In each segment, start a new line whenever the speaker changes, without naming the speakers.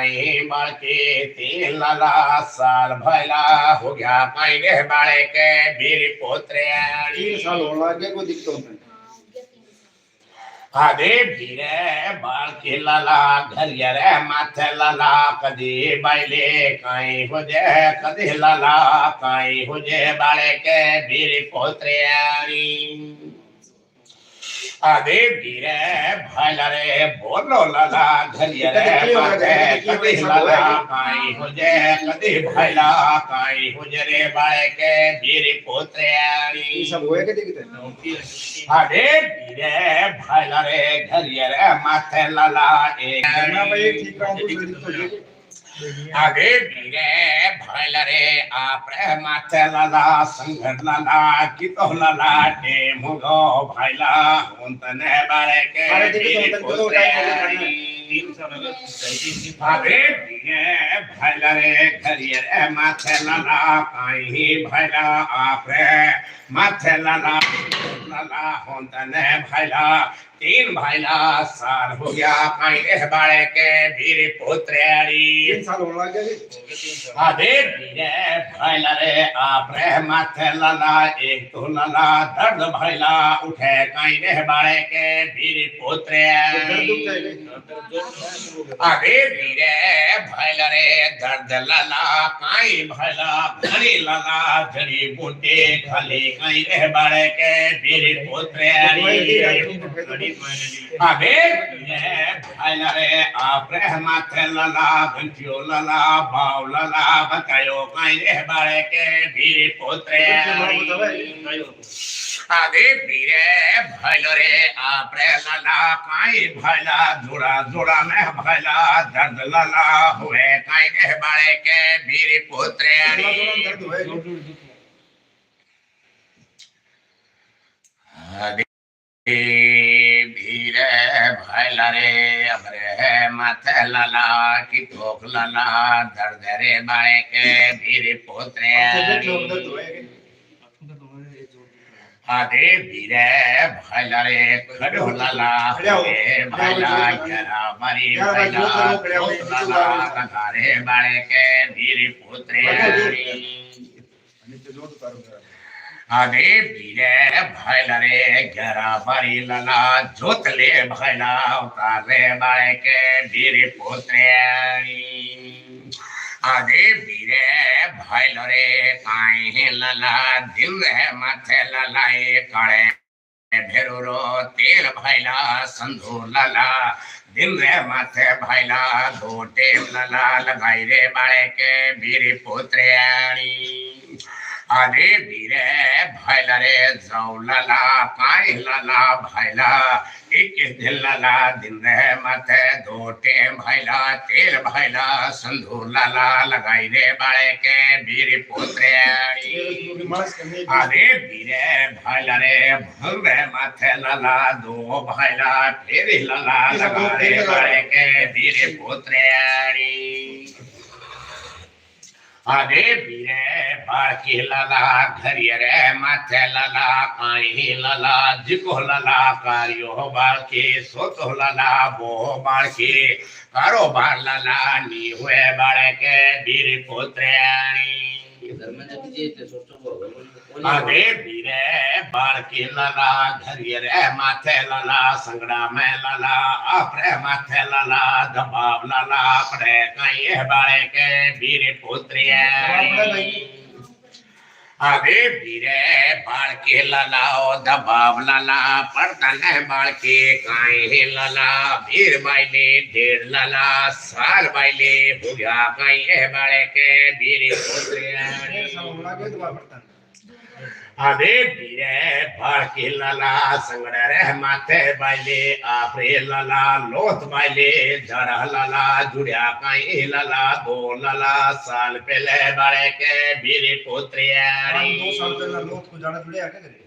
काई बाके तीन लाला साल भैला हो गया काई रे बाड़े के बीर पोत्रे
3 साल होने लगे कोई दिक्कत नहीं
आदे भीरे बाल के लाला घरिया रे माथे लाला कदी बाइले काई हो जे कदी लाला काई हो जे बाड़े के बीर पोत्रे आदे भीरे भाईला रे बोलो लाला घरिया रे माथे कदी लाला काई हो जे कदी भाईला काई हो जे रे बाड़े के बीर पोत्रे
ये सब होए के दिक्कत
आदे भीरे भाईला रे घरिया रे माथे लाला एक
ना भाई ठीक काम तो
आगे भीरे भाईला रे आपरे माथे लाला संगत लाला कितो लाला टे मुगो भाईला उनतने बारे के आगे भीरे भाईला रे घरिया रे माथे लाला काई भाईला आपरे माथे लाला लाला उनतने भाईला 3 भाईला साल हो गया काई रे बारे के भीर पुत्रेरी
3 साल होने लगे
आदे भीरे भाईला रे आपरे माथे लाला एक तो लाला दर्द भाईला उठे काई रे बारे के भीर पुत्रे आदे भीरे भाईला रे दर्द लाला काई भाईला घड़ी लाला जड़ी बूटे खाली काई रे बारे के भीर पुत्रे आदे भीरे भाईला रे आपरे माथे लाला घंटियो लाला बाव लाला बतायो काई रे बारे के भीर पुत्रे आदे भीरे भाईला रे आपरे लाला काई भाईला जोड़ा जोड़ा में भाईला दर्द लाला हुए काई रे बारे के भीर पुत्रे आदे भीरे भाईला रे अबरे माथे लाला की ठोक लाला दर्द रे बाड़े के भीर पोत्रे आदे भीरे भाईला रे खड़ो लाला रे भाईला जरा बारी भाईला लाला कगारे बाड़े के भीर पोत्रे आदे भीरे भाईला रे ग्यारह बारी लाला जोतले भाईला उतारे बाड़े के भीर पोत्रे आदे भीरे भाईला रे काई लाला दिल है माथे लाला काले भेरो तेल भाईला संधू लाला दिन रे माथे भाईला दो टेम लाला लगाई रे बाड़े के भीर पोत्रे आदे भीरे भाईला रे जाऊ लाला काई लाला भाईला एक दिन लाला दिन रे माथे दो टेम भाईला तेल भाईला संधू लाला लगाई रे बाड़े के भीर पोत्रे आदे भीरे भाईला रे भल रे माथे लाला दो भाईला फिर लाला लगा रे बाड़े के भीर पोत्रे आदे भीरे बाकी लाला घरिया रे माथे लाला काई लाला जिको लाला कारियो बाकी सोतो लाला वो बाकी कारोबार लाला नी हुए बाड़े के भीर पोत्रे आदे भीरे बाड़की लाला घरिया रे माथे लाला संगड़ा में लाला आपरे माथे लाला दबाव लाला पड़े काई बाड़े के भीर पुत्री आदे भीरे बाड़की लाला दबाव लाला पड़ता है बाड़की काई लाला भीर बाइले 1.5 लाला साल बाइले हो गया काई बाड़े के भीर पुत्री आदे भीरे बाड़की लाला संगड़ा रे माथे बाइले आपरे लाला लोथ बाइले जरा लाला जुड़िया काई लाला 2 लाला साल पहले बाड़े के भीर पुत्री
2 साल पहले लोथ को जाना जुड़िया क्या करे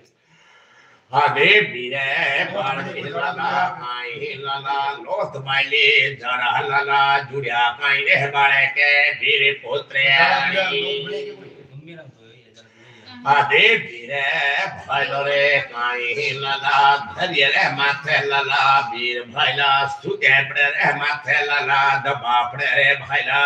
आदे भीरे बाड़की लाला काई लाला लोथ बाइले जरा लाला जुड़िया काई रे बाड़े के भीर पुत्री आदे बीरे भाईलो रे काई लला धरिए रे माथे लला बीर भाईला स्तुते रे माथे लला दबापड़े रे भाईला